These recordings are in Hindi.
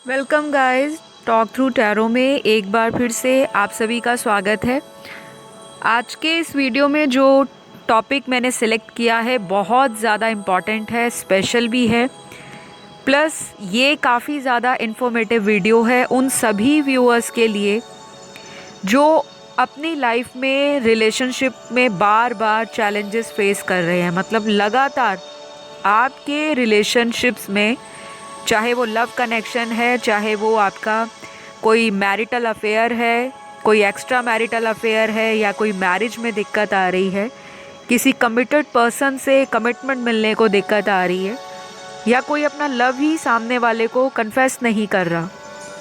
Welcome guys, talk through tarot में एक बार फिर से आप सभी का स्वागत है। आज के इस वीडियो में जो टॉपिक मैंने सिलेक्ट किया है बहुत ज़्यादा इम्पॉर्टेंट है, स्पेशल भी है, प्लस ये काफ़ी ज़्यादा इन्फॉर्मेटिव वीडियो है उन सभी व्यूअर्स के लिए जो अपनी लाइफ में रिलेशनशिप में बार बार चैलेंजेस फेस कर रहे हैं। मतलब लगातार आपके रिलेशनशिप्स में, चाहे वो लव कनेक्शन है, चाहे वो आपका कोई मैरिटल अफेयर है, कोई एक्स्ट्रा मैरिटल अफेयर है, या कोई मैरिज में दिक्कत आ रही है, किसी कमिटेड पर्सन से कमिटमेंट मिलने को दिक्कत आ रही है, या कोई अपना लव ही सामने वाले को कन्फेस नहीं कर रहा,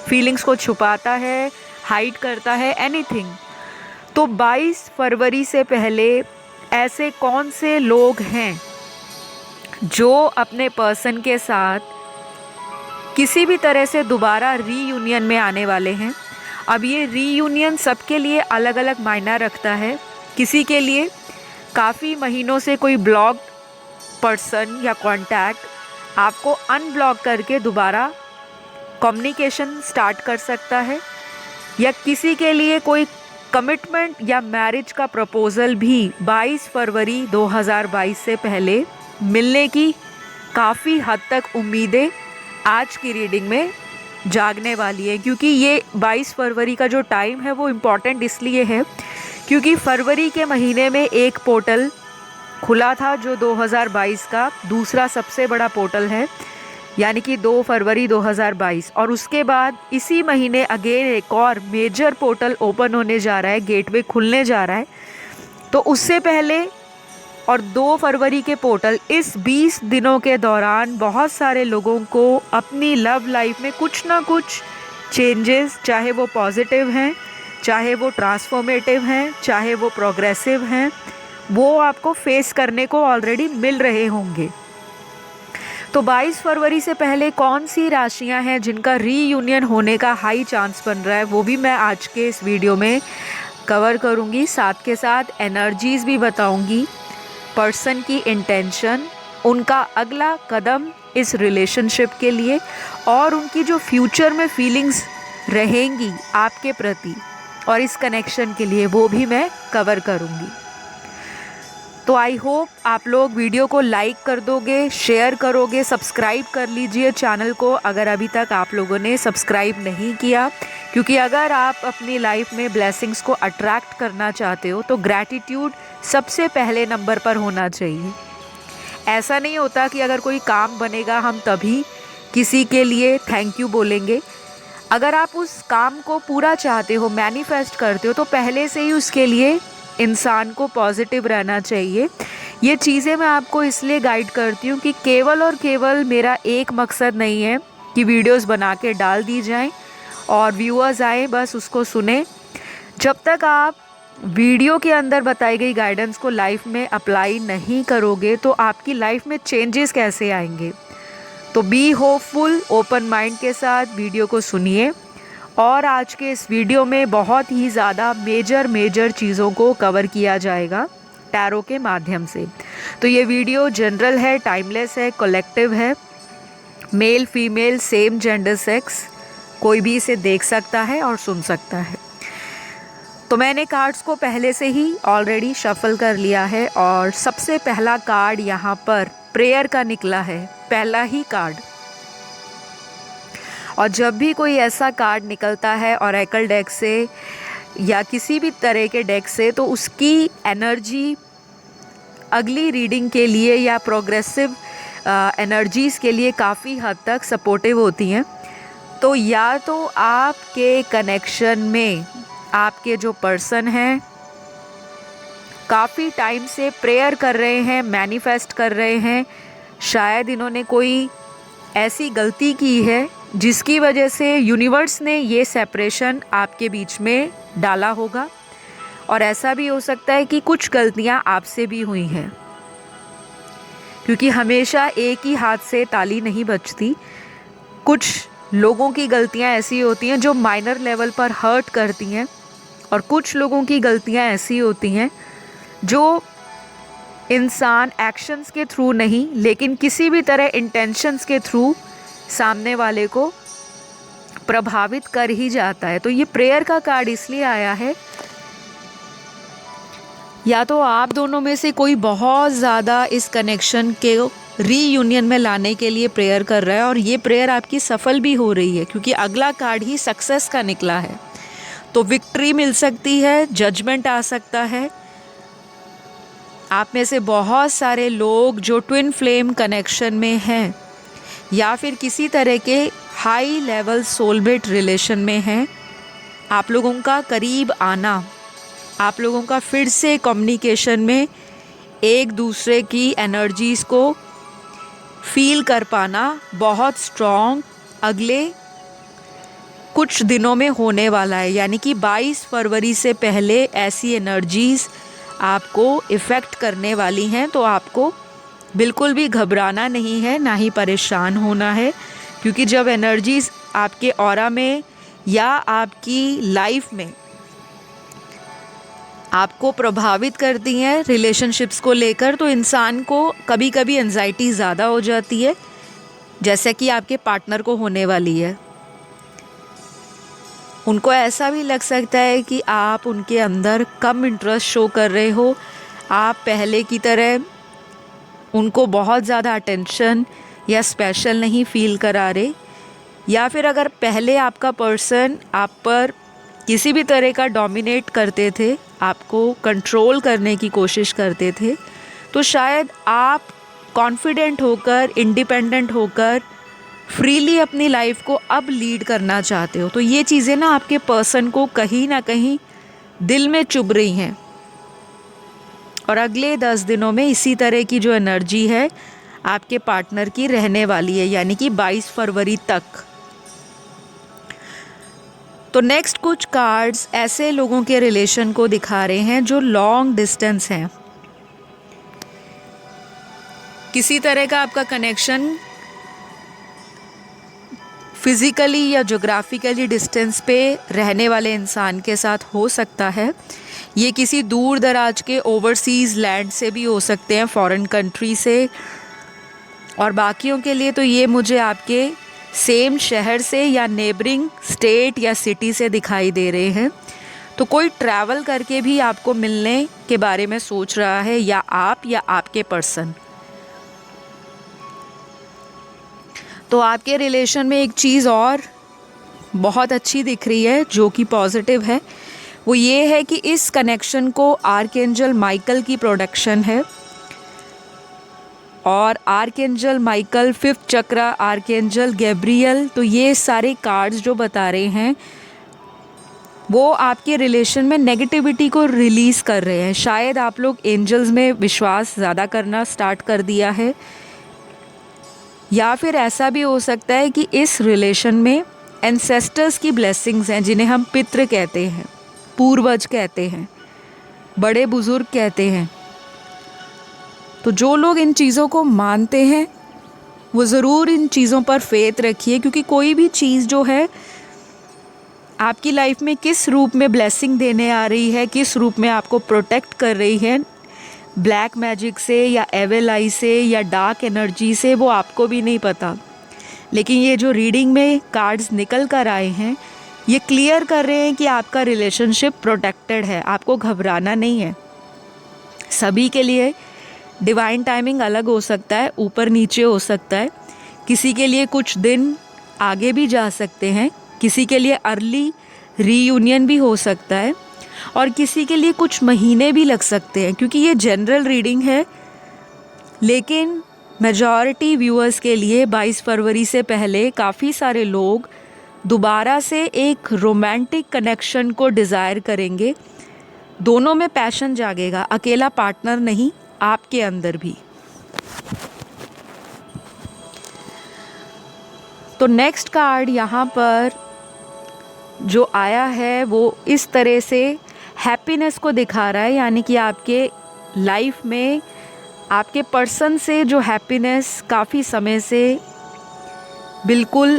फीलिंग्स को छुपाता है, हाइड करता है, एनीथिंग। तो 22 फरवरी से पहले ऐसे कौन से लोग हैं जो अपने पर्सन के साथ किसी भी तरह से दोबारा रीयूनियन में आने वाले हैं। अब ये रीयूनियन सबके लिए अलग अलग मायना रखता है। किसी के लिए काफ़ी महीनों से कोई ब्लॉक पर्सन या कांटेक्ट आपको अनब्लॉक करके दोबारा कम्युनिकेशन स्टार्ट कर सकता है, या किसी के लिए कोई कमिटमेंट या मैरिज का प्रपोज़ल भी 22 फरवरी 2022 से पहले मिलने की काफ़ी हद तक उम्मीदें आज की रीडिंग में जागने वाली है। क्योंकि ये 22 फरवरी का जो टाइम है वो इम्पॉर्टेंट इसलिए है क्योंकि फरवरी के महीने में एक पोर्टल खुला था जो 2022 का दूसरा सबसे बड़ा पोर्टल है, यानी कि 2 फरवरी 2022। और उसके बाद इसी महीने अगेन एक और मेजर पोर्टल ओपन होने जा रहा है, गेटवे खुलने जा रहा है। तो उससे पहले और 2 फरवरी के पोर्टल, इस 20 दिनों के दौरान बहुत सारे लोगों को अपनी लव लाइफ में कुछ ना कुछ चेंजेस, चाहे वो पॉजिटिव हैं, चाहे वो ट्रांसफॉर्मेटिव हैं, चाहे वो प्रोग्रेसिव हैं, वो आपको फेस करने को ऑलरेडी मिल रहे होंगे। तो 22 फरवरी से पहले कौन सी राशियां हैं जिनका रीयूनियन होने का हाई चांस बन रहा है, वो भी मैं आज के इस वीडियो में कवर करूंगी। साथ के साथ एनर्जीज़ भी बताऊंगी, पर्सन की इंटेंशन, उनका अगला कदम इस रिलेशनशिप के लिए, और उनकी जो फ्यूचर में फीलिंग्स रहेंगी आपके प्रति और इस कनेक्शन के लिए, वो भी मैं कवर करूंगी। तो आई होप आप लोग वीडियो को लाइक कर दोगे, शेयर करोगे, सब्सक्राइब कर लीजिए चैनल को अगर अभी तक आप लोगों ने सब्सक्राइब नहीं किया। क्योंकि अगर आप अपनी लाइफ में ब्लेसिंग्स को अट्रैक्ट करना चाहते हो तो ग्रैटिट्यूड सबसे पहले नंबर पर होना चाहिए। ऐसा नहीं होता कि अगर कोई काम बनेगा हम तभी किसी के लिए थैंक यू बोलेंगे। अगर आप उस काम को पूरा चाहते हो, मैनिफेस्ट करते हो, तो पहले से ही उसके लिए इंसान को पॉजिटिव रहना चाहिए। ये चीज़ें मैं आपको इसलिए गाइड करती हूँ कि केवल और केवल मेरा एक मकसद नहीं है कि वीडियोस बना के डाल दी जाएं और व्यूअर्स आए बस उसको सुने। जब तक आप वीडियो के अंदर बताई गई गाइडेंस को लाइफ में अप्लाई नहीं करोगे तो आपकी लाइफ में चेंजेस कैसे आएंगे। तो बी होपफुल, ओपन माइंड के साथ वीडियो को सुनिए। और आज के इस वीडियो में बहुत ही ज़्यादा मेजर चीज़ों को कवर किया जाएगा टैरो के माध्यम से। तो ये वीडियो जनरल है, टाइमलेस है, कलेक्टिव है, male female same gender sex कोई भी इसे देख सकता है और सुन सकता है। तो मैंने कार्ड्स को पहले से ही ऑलरेडी शफल कर लिया है और सबसे पहला कार्ड यहाँ पर प्रेयर का निकला है, पहला ही कार्ड। और जब भी कोई ऐसा कार्ड निकलता है ऑरेकल डेक से या किसी भी तरह के डेक से, तो उसकी एनर्जी अगली रीडिंग के लिए या प्रोग्रेसिव एनर्जीज़ के लिए काफ़ी हद तक सपोर्टिव होती हैं। तो या तो आपके कनेक्शन में आपके जो पर्सन हैं काफ़ी टाइम से प्रेयर कर रहे हैं, मैनिफेस्ट कर रहे हैं, शायद इन्होंने कोई ऐसी गलती की है जिसकी वजह से यूनिवर्स ने ये सेपरेशन आपके बीच में डाला होगा। और ऐसा भी हो सकता है कि कुछ गलतियां आपसे भी हुई हैं, क्योंकि हमेशा एक ही हाथ से ताली नहीं बजती। कुछ लोगों की गलतियां ऐसी होती हैं जो माइनर लेवल पर हर्ट करती हैं, और कुछ लोगों की गलतियां ऐसी होती हैं जो इंसान एक्शंस के थ्रू नहीं लेकिन किसी भी तरह इंटेंशंस के थ्रू सामने वाले को प्रभावित कर ही जाता है। तो ये प्रेयर का कार्ड इसलिए आया है, या तो आप दोनों में से कोई बहुत ज़्यादा इस कनेक्शन के रीयूनियन में लाने के लिए प्रेयर कर रहा है, और ये प्रेयर आपकी सफल भी हो रही है, क्योंकि अगला कार्ड ही सक्सेस का निकला है। तो विक्ट्री मिल सकती है, जजमेंट आ सकता है। आप में से बहुत सारे लोग जो ट्विन फ्लेम कनेक्शन में हैं या फिर किसी तरह के हाई लेवल सोलमेट रिलेशन में हैं, आप लोगों का करीब आना, आप लोगों का फिर से कम्युनिकेशन में एक दूसरे की एनर्जीज़ को फील कर पाना बहुत स्ट्रॉन्ग अगले कुछ दिनों में होने वाला है। यानी कि 22 फरवरी से पहले ऐसी एनर्जीज़ आपको इफ़ेक्ट करने वाली हैं। तो आपको बिल्कुल भी घबराना नहीं है, ना ही परेशान होना है, क्योंकि जब एनर्जीज़ आपके ऑरा में या आपकी लाइफ में आपको प्रभावित करती हैं रिलेशनशिप्स को लेकर, तो इंसान को कभी कभी एंजाइटी ज़्यादा हो जाती है, जैसे कि आपके पार्टनर को होने वाली है। उनको ऐसा भी लग सकता है कि आप उनके अंदर कम इंटरेस्ट शो कर रहे हो, आप पहले की तरह उनको बहुत ज़्यादा अटेंशन या स्पेशल नहीं फील करा रहे, या फिर अगर पहले आपका पर्सन आप पर किसी भी तरह का डोमिनेट करते थे, आपको कंट्रोल करने की कोशिश करते थे, तो शायद आप कॉन्फिडेंट होकर, इंडिपेंडेंट होकर फ्रीली अपनी लाइफ को अब लीड करना चाहते हो। तो ये चीज़ें ना आपके पर्सन को कहीं ना कहीं दिल में चुभ रही हैं, और अगले 10 दिनों में इसी तरह की जो एनर्जी है आपके पार्टनर की रहने वाली है, यानी कि 22 फरवरी तक। तो नेक्स्ट कुछ कार्ड्स ऐसे लोगों के रिलेशन को दिखा रहे हैं जो लॉन्ग डिस्टेंस हैं। किसी तरह का आपका कनेक्शन फिज़िकली या ज्योग्राफिकली डिस्टेंस पे रहने वाले इंसान के साथ हो सकता है। ये किसी दूर दराज के ओवरसीज़ लैंड से भी हो सकते हैं, फॉरेन कंट्री से, और बाकियों के लिए तो ये मुझे आपके सेम शहर से या नेबरिंग स्टेट या सिटी से दिखाई दे रहे हैं। तो कोई ट्रैवल करके भी आपको मिलने के बारे में सोच रहा है, या आपके पर्सन। तो आपके रिलेशन में एक चीज़ और बहुत अच्छी दिख रही है जो कि पॉजिटिव है, वो ये है कि इस कनेक्शन को आर्कएंजल माइकल की प्रोडक्शन है, और आर्कएंजल माइकल, 5th चक्र, आर्कएंजल गैब्रियल। तो ये सारे कार्ड्स जो बता रहे हैं वो आपके रिलेशन में नेगेटिविटी को रिलीज़ कर रहे हैं। शायद आप लोग एंजल्स में विश्वास ज़्यादा करना स्टार्ट कर दिया है, या फिर ऐसा भी हो सकता है कि इस रिलेशन में एंसेस्टर्स की ब्लेसिंग्स हैं, जिन्हें हम पितृ कहते हैं, पूर्वज कहते हैं, बड़े बुजुर्ग कहते हैं। तो जो लोग इन चीज़ों को मानते हैं वो ज़रूर इन चीज़ों पर फेथ रखिए, क्योंकि कोई भी चीज़ जो है आपकी लाइफ में किस रूप में ब्लेसिंग देने आ रही है, किस रूप में आपको प्रोटेक्ट कर रही है, ब्लैक मैजिक से या एविल आई से या डार्क एनर्जी से, वो आपको भी नहीं पता। लेकिन ये जो रीडिंग में कार्ड्स निकल कर आए हैं ये क्लियर कर रहे हैं कि आपका रिलेशनशिप प्रोटेक्टेड है, आपको घबराना नहीं है। सभी के लिए डिवाइन टाइमिंग अलग हो सकता है, ऊपर नीचे हो सकता है, किसी के लिए कुछ दिन आगे भी जा सकते हैं, किसी के लिए अर्ली रीयूनियन भी हो सकता है, और किसी के लिए कुछ महीने भी लग सकते हैं, क्योंकि ये जनरल रीडिंग है। लेकिन मेजॉरिटी व्यूअर्स के लिए 22 फरवरी से पहले काफ़ी सारे लोग दोबारा से एक रोमांटिक कनेक्शन को डिज़ायर करेंगे, दोनों में पैशन जागेगा, अकेला पार्टनर नहीं, आपके अंदर भी। तो नेक्स्ट कार्ड यहाँ पर जो आया है वो इस तरह से हैप्पीनेस को दिखा रहा है, यानी कि आपके लाइफ में आपके पर्सन से जो हैप्पीनेस काफ़ी समय से बिल्कुल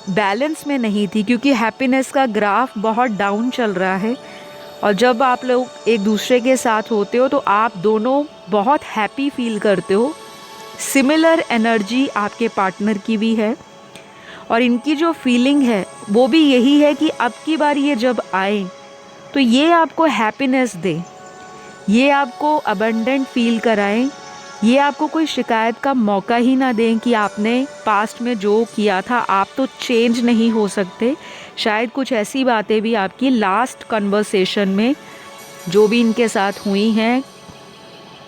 बैलेंस में नहीं थी, क्योंकि हैप्पीनेस का ग्राफ बहुत डाउन चल रहा है, और जब आप लोग एक दूसरे के साथ होते हो तो आप दोनों बहुत हैप्पी फील करते हो। सिमिलर एनर्जी आपके पार्टनर की भी है, और इनकी जो फीलिंग है वो भी यही है कि अब की बार ये जब आए तो ये आपको हैप्पीनेस दे, ये आपको अबंडेंट फील कराएं, ये आपको कोई शिकायत का मौका ही ना दें कि आपने पास्ट में जो किया था आप तो चेंज नहीं हो सकते। शायद कुछ ऐसी बातें भी आपकी लास्ट कन्वर्सेशन में जो भी इनके साथ हुई हैं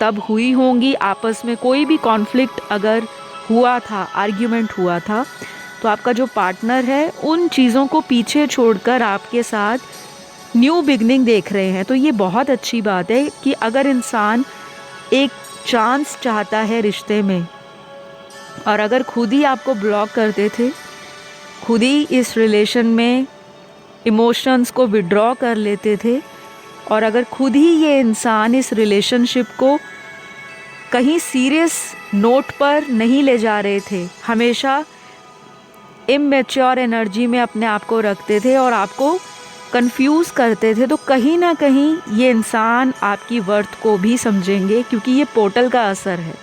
तब हुई होंगी। आपस में कोई भी कॉन्फ्लिक्ट अगर हुआ था, आर्ग्यूमेंट हुआ था, तो आपका जो पार्टनर है उन चीज़ों को पीछे छोड़कर आपके साथ न्यू बिगनिंग देख रहे हैं। तो ये बहुत अच्छी बात है कि अगर इंसान एक चांस चाहता है रिश्ते में और अगर खुद ही आपको ब्लॉक करते थे, खुद ही इस रिलेशन में इमोशंस को विड्रॉ कर लेते थे और अगर खुद ही ये इंसान इस रिलेशनशिप को कहीं सीरियस नोट पर नहीं ले जा रहे थे, हमेशा इमैच्योर एनर्जी में अपने आप को रखते थे और आपको कंफ्यूज करते थे, तो कहीं ना कहीं ये इंसान आपकी वर्थ को भी समझेंगे, क्योंकि ये पोर्टल का असर है।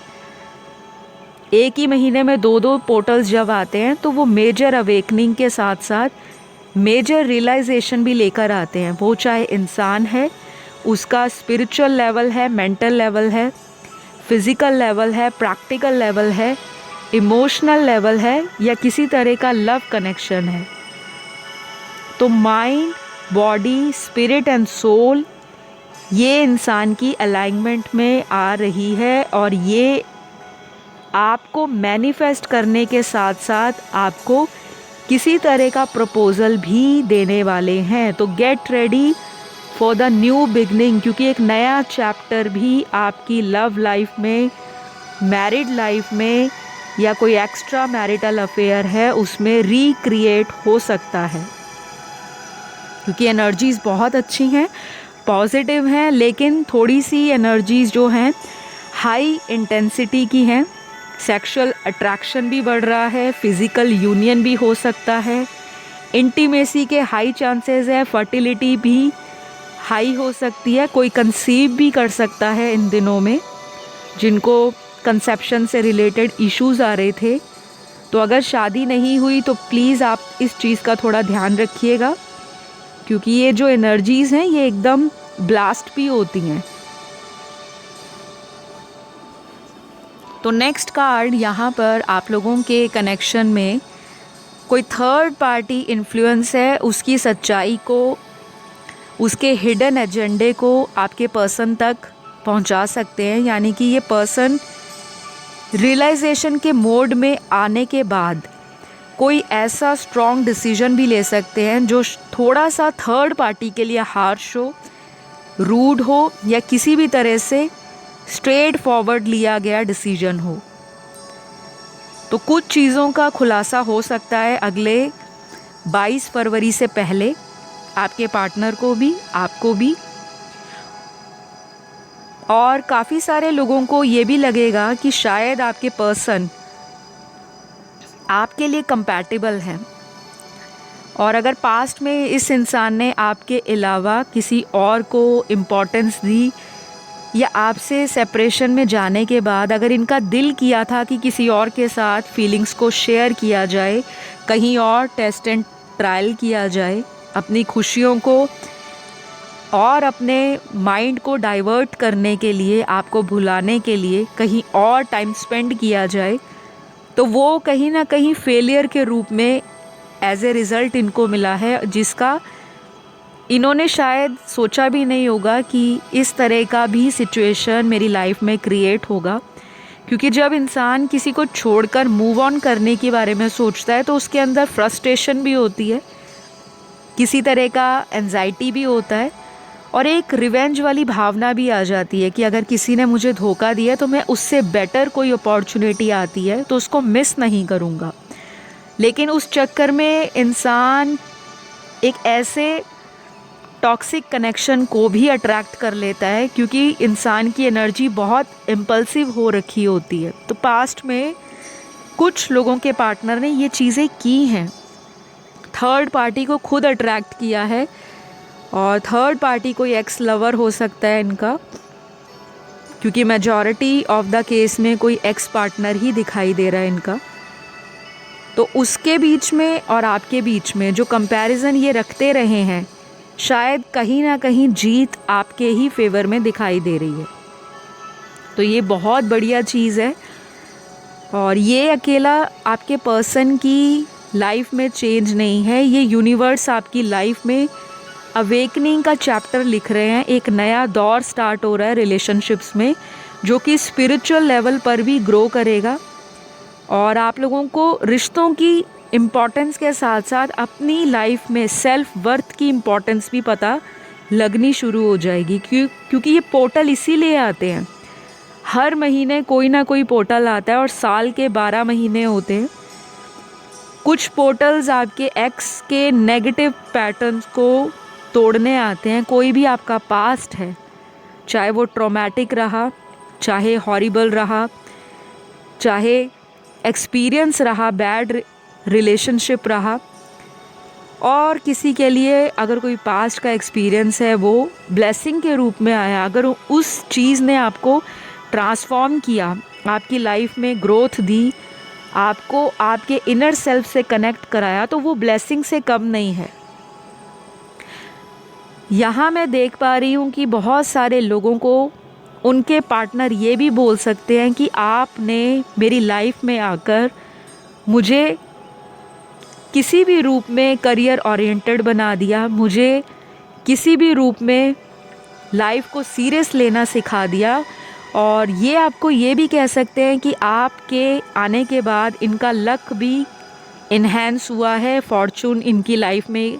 एक ही महीने में 2-2 पोर्टल्स जब आते हैं तो वो मेजर अवेकनिंग के साथ साथ मेजर रियलाइजेशन भी लेकर आते हैं। वो चाहे इंसान है, उसका स्पिरिचुअल लेवल है, मेंटल लेवल है, फिज़िकल लेवल है, प्रैक्टिकल लेवल है, इमोशनल लेवल है, या किसी तरह का लव कनेक्शन है। तो mind, body, spirit and soul ये इंसान की अलाइनमेंट में आ रही है और ये आपको मैनिफेस्ट करने के साथ साथ आपको किसी तरह का प्रपोज़ल भी देने वाले हैं। तो get ready for the new beginning, क्योंकि एक नया चैप्टर भी आपकी लव लाइफ में, मैरिड लाइफ में, या कोई एक्स्ट्रा मैरिटल अफेयर है उसमें रिक्रिएट हो सकता है। क्योंकि एनर्जीज़ बहुत अच्छी हैं, पॉजिटिव हैं, लेकिन थोड़ी सी एनर्जीज़ जो हैं हाई इंटेंसिटी की हैं। सेक्सुअल अट्रैक्शन भी बढ़ रहा है, फिज़िकल यूनियन भी हो सकता है, इंटीमेसी के हाई चांसेस है, फर्टिलिटी भी हाई हो सकती है, कोई कंसीव भी कर सकता है इन दिनों में जिनको कंसेप्शन से रिलेटेड इश्यूज़ आ रहे थे। तो अगर शादी नहीं हुई तो प्लीज़ आप इस चीज़ का थोड़ा ध्यान रखिएगा, क्योंकि ये जो एनर्जीज़ हैं ये एकदम ब्लास्ट भी होती हैं। तो नेक्स्ट कार्ड यहाँ पर आप लोगों के कनेक्शन में कोई थर्ड पार्टी इन्फ्लुएंस है, उसकी सच्चाई को, उसके हिडन एजेंडे को आपके पर्सन तक पहुँचा सकते हैं। यानी कि ये पर्सन रियलाइजेशन के मोड में आने के बाद कोई ऐसा स्ट्रॉन्ग डिसीजन भी ले सकते हैं जो थोड़ा सा थर्ड पार्टी के लिए हार्श हो, रूड हो, या किसी भी तरह से स्ट्रेट फॉरवर्ड लिया गया डिसीजन हो। तो कुछ चीज़ों का खुलासा हो सकता है अगले 22 फरवरी से पहले, आपके पार्टनर को भी, आपको भी। और काफ़ी सारे लोगों को ये भी लगेगा कि शायद आपके पर्सन आपके लिए कंपैटिबल हैं, और अगर पास्ट में इस इंसान ने आपके अलावा किसी और को इम्पोर्टेंस दी, या आपसे सेपरेशन में जाने के बाद अगर इनका दिल किया था कि किसी और के साथ फीलिंग्स को शेयर किया जाए, कहीं और टेस्ट एंड ट्रायल किया जाए, अपनी खुशियों को और अपने माइंड को डाइवर्ट करने के लिए, आपको भुलाने के लिए कहीं और टाइम स्पेंड किया जाए, तो वो कहीं ना कहीं फेलियर के रूप में एज ए रिज़ल्ट इनको मिला है, जिसका इन्होंने शायद सोचा भी नहीं होगा कि इस तरह का भी सिचुएशन मेरी लाइफ में क्रिएट होगा। क्योंकि जब इंसान किसी को छोड़कर मूव ऑन करने के बारे में सोचता है तो उसके अंदर फ्रस्ट्रेशन भी होती है, किसी तरह का एंजाइटी भी होता है, और एक रिवेंज वाली भावना भी आ जाती है कि अगर किसी ने मुझे धोखा दिया तो मैं उससे बेटर कोई अपॉर्चुनिटी आती है तो उसको मिस नहीं करूँगा। लेकिन उस चक्कर में इंसान एक ऐसे टॉक्सिक कनेक्शन को भी अट्रैक्ट कर लेता है, क्योंकि इंसान की एनर्जी बहुत इम्पल्सिव हो रखी होती है। तो पास्ट में कुछ लोगों के पार्टनर ने ये चीज़ें की हैं, थर्ड पार्टी को खुद अट्रैक्ट किया है, और थर्ड पार्टी कोई एक्स लवर हो सकता है इनका, क्योंकि मेजॉरिटी ऑफ द केस में कोई एक्स पार्टनर ही दिखाई दे रहा है इनका। तो उसके बीच में और आपके बीच में जो कंपैरिजन ये रखते रहे हैं, शायद कहीं ना कहीं जीत आपके ही फेवर में दिखाई दे रही है। तो ये बहुत बढ़िया चीज़ है, और ये अकेला आपके पर्सन की लाइफ में चेंज नहीं है, ये यूनिवर्स आपकी लाइफ में अवेकनिंग का चैप्टर लिख रहे हैं। एक नया दौर स्टार्ट हो रहा है रिलेशनशिप्स में, जो कि स्पिरिचुअल लेवल पर भी ग्रो करेगा, और आप लोगों को रिश्तों की इम्पॉर्टेंस के साथ साथ अपनी लाइफ में सेल्फ वर्थ की इम्पॉर्टेंस भी पता लगनी शुरू हो जाएगी। क्योंकि ये पोर्टल इसीलिए आते हैं, हर महीने कोई ना कोई पोर्टल आता है, और साल के 12 महीने होते हैं। कुछ पोर्टल्स आपके एक्स के नेगेटिव पैटर्न्स को तोड़ने आते हैं। कोई भी आपका पास्ट है, चाहे वो ट्रॉमेटिक रहा, चाहे हॉरिबल रहा, चाहे एक्सपीरियंस रहा, बैड रिलेशनशिप रहा, और किसी के लिए अगर कोई पास्ट का एक्सपीरियंस है वो ब्लेसिंग के रूप में आया, अगर उस चीज़ ने आपको ट्रांसफॉर्म किया, आपकी लाइफ में ग्रोथ दी, आपको आपके इनर सेल्फ से कनेक्ट कराया, तो वो ब्लेसिंग से कम नहीं है। यहाँ मैं देख पा रही हूँ कि बहुत सारे लोगों को उनके पार्टनर ये भी बोल सकते हैं कि आपने मेरी लाइफ में आकर मुझे किसी भी रूप में करियर ओरिएंटेड बना दिया, मुझे किसी भी रूप में लाइफ को सीरियस लेना सिखा दिया। और ये आपको ये भी कह सकते हैं कि आपके आने के बाद इनका लक भी इन्हेंस हुआ है, फॉर्चून इनकी लाइफ में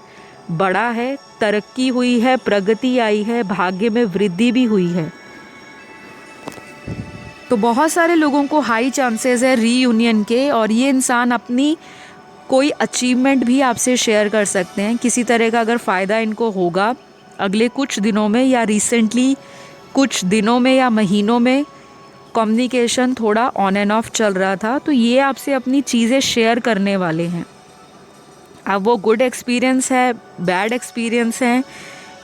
बढ़ा है, तरक्की हुई है, प्रगति आई है, भाग्य में वृद्धि भी हुई है। तो बहुत सारे लोगों को हाई चांसेस है रीयूनियन के, और ये इंसान अपनी कोई अचीवमेंट भी आपसे शेयर कर सकते हैं। किसी तरह का अगर फ़ायदा इनको होगा अगले कुछ दिनों में, या रिसेंटली कुछ दिनों में या महीनों में कम्युनिकेशन थोड़ा ऑन एंड ऑफ चल रहा था, तो ये आपसे अपनी चीज़ें शेयर करने वाले हैं। अब वो गुड एक्सपीरियंस है, बैड एक्सपीरियंस है,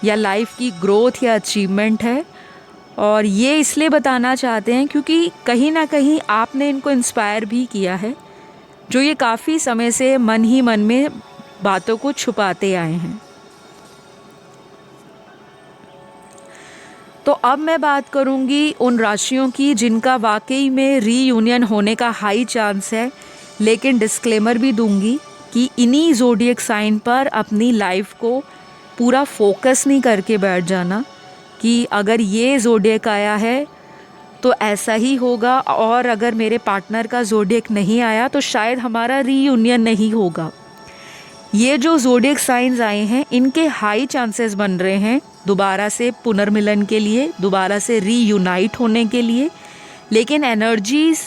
या लाइफ की ग्रोथ या अचीवमेंट है, और ये इसलिए बताना चाहते हैं क्योंकि कहीं ना कहीं आपने इनको इंस्पायर भी किया है, जो ये काफ़ी समय से मन ही मन में बातों को छुपाते आए हैं। तो अब मैं बात करूंगी उन राशियों की जिनका वाकई में रीयूनियन होने का हाई चांस है, लेकिन डिस्क्लेमर भी दूंगी कि इन्हीं ज़ोडिएक साइन पर अपनी लाइफ को पूरा फोकस नहीं करके बैठ जाना कि अगर ये ज़ोडिएक आया है तो ऐसा ही होगा, और अगर मेरे पार्टनर का ज़ोडिएक नहीं आया तो शायद हमारा रीयूनियन नहीं होगा। ये जो ज़ोडिएक साइंस आए हैं इनके हाई चांसेस बन रहे हैं दोबारा से पुनर्मिलन के लिए, दोबारा से रीयूनाइट होने के लिए, लेकिन एनर्जीज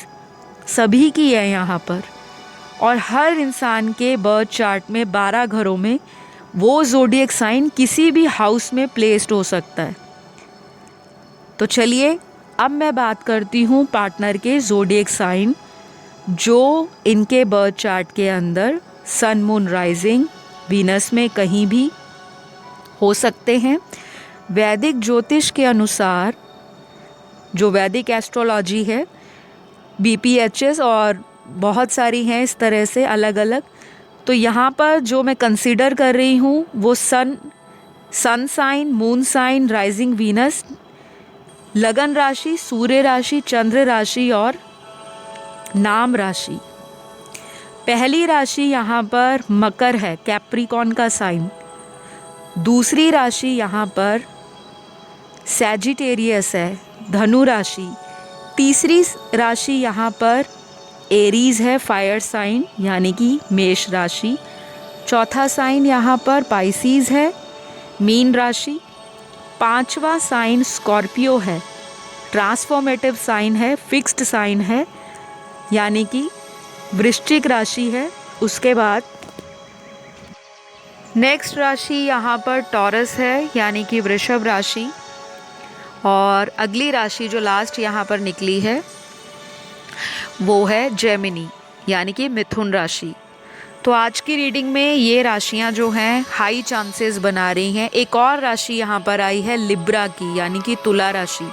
सभी की है यहाँ पर, और हर इंसान के बर्थ चार्ट में 12 घरों में वो ज़ोडिएक साइन किसी भी हाउस में प्लेस्ड हो सकता है। तो चलिए अब मैं बात करती हूँ पार्टनर के ज़ोडिएक साइन जो इनके बर्थ चार्ट के अंदर सन मून राइजिंग वीनस में कहीं भी हो सकते हैं। वैदिक ज्योतिष के अनुसार, जो वैदिक एस्ट्रोलॉजी है, BPHS और बहुत सारी हैं इस तरह से अलग अलग, तो यहाँ पर जो मैं कंसीडर कर रही हूँ वो sun sign, moon sign, rising Venus, लगन राशि, सूर्य राशि, चंद्र राशि और नाम राशि। पहली राशि यहाँ पर मकर है, कैप्रिकॉर्न का साइन। दूसरी राशि यहाँ पर सैजिटेरियस है, धनु राशि। तीसरी राशि यहाँ पर एरीज है, फायर साइन यानी कि मेष राशि। चौथा साइन यहाँ पर पाइसीज है, मीन राशि। पांचवा साइन स्कॉर्पियो है, ट्रांसफॉर्मेटिव साइन है, फिक्स्ड साइन है यानी कि वृश्चिक राशि है। उसके बाद नेक्स्ट राशि यहाँ पर टॉरस है यानी कि वृषभ राशि, और अगली राशि जो लास्ट यहाँ पर निकली है वो है जेमिनी यानी कि मिथुन राशि। तो आज की रीडिंग में ये राशियाँ जो हैं हाई चांसेस बना रही हैं। एक और राशि यहाँ पर आई है लिब्रा की यानी कि तुला राशि।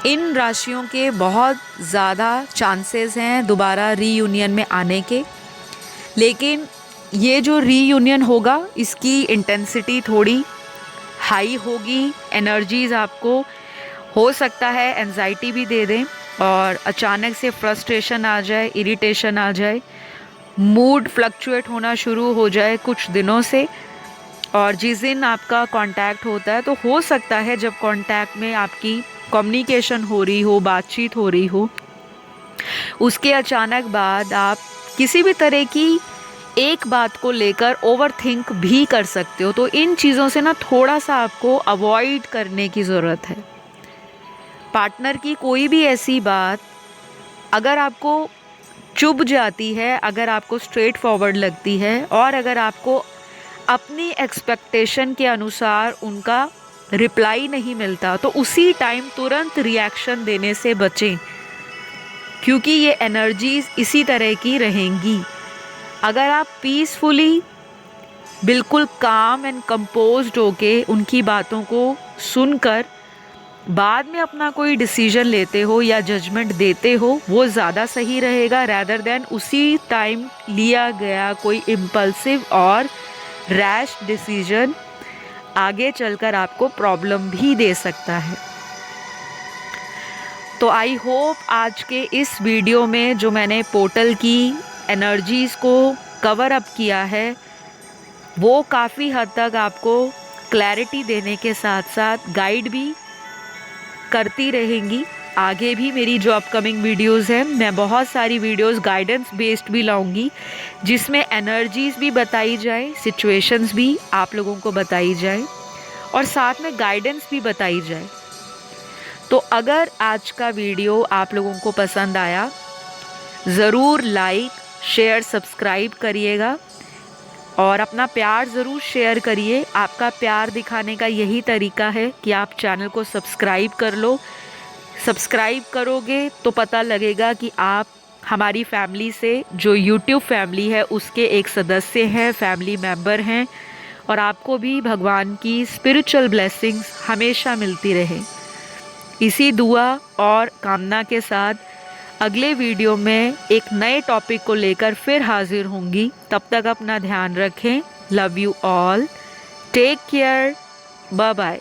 इन राशियों के बहुत ज़्यादा चांसेस हैं दोबारा रीयूनियन में आने के, लेकिन ये जो रीयूनियन होगा इसकी इंटेंसिटी थोड़ी हाई होगी, एनर्जीज़ आपको हो सकता है एंजाइटी भी दे दें और अचानक से फ्रस्ट्रेशन आ जाए, इरिटेशन आ जाए, मूड फ्लक्चुएट होना शुरू हो जाए कुछ दिनों से। और जिस दिन आपका कांटेक्ट होता है तो हो सकता है जब कांटेक्ट में आपकी कम्युनिकेशन हो रही हो, बातचीत हो रही हो, उसके अचानक बाद आप किसी भी तरह की एक बात को लेकर ओवर थिंक भी कर सकते हो। तो इन चीज़ों से ना थोड़ा सा आपको अवॉइड करने की ज़रूरत है। पार्टनर की कोई भी ऐसी बात अगर आपको चुभ जाती है, अगर आपको स्ट्रेट फॉरवर्ड लगती है और अगर आपको अपनी एक्सपेक्टेशन के अनुसार उनका रिप्लाई नहीं मिलता, तो उसी टाइम तुरंत रिएक्शन देने से बचें, क्योंकि ये एनर्जीज इसी तरह की रहेंगी। अगर आप पीसफुली बिल्कुल काम एंड कंपोज्ड होके उनकी बातों को सुनकर बाद में अपना कोई डिसीजन लेते हो या जजमेंट देते हो, वो ज़्यादा सही रहेगा रैदर देन उसी टाइम लिया गया कोई इम्पल्सिव और रैश डिसीजन आगे चलकर आपको प्रॉब्लम भी दे सकता है। तो आई होप आज के इस वीडियो में जो मैंने पोर्टल की एनर्जीज़ को कवर अप किया है वो काफ़ी हद तक आपको क्लैरिटी देने के साथ साथ गाइड भी करती रहेंगी। आगे भी मेरी जो अपकमिंग वीडियोस हैं, मैं बहुत सारी वीडियोस गाइडेंस बेस्ड भी लाऊंगी, जिसमें एनर्जीज़ भी बताई जाए, सिचुएशंस भी आप लोगों को बताई जाए और साथ में गाइडेंस भी बताई जाए। तो अगर आज का वीडियो आप लोगों को पसंद आया, ज़रूर लाइक, शेयर, सब्सक्राइब करिएगा और अपना प्यार ज़रूर शेयर करिए। आपका प्यार दिखाने का यही तरीका है कि आप चैनल को सब्सक्राइब कर लो। सब्सक्राइब करोगे तो पता लगेगा कि आप हमारी फैमिली से, जो यूट्यूब फैमिली है उसके एक सदस्य हैं, फैमिली मेम्बर हैं, और आपको भी भगवान की स्पिरिचुअल ब्लेसिंग्स हमेशा मिलती रहे। इसी दुआ और कामना के साथ अगले वीडियो में एक नए टॉपिक को लेकर फिर हाजिर होंगी। तब तक अपना ध्यान रखें। Love you all, take care, bye bye.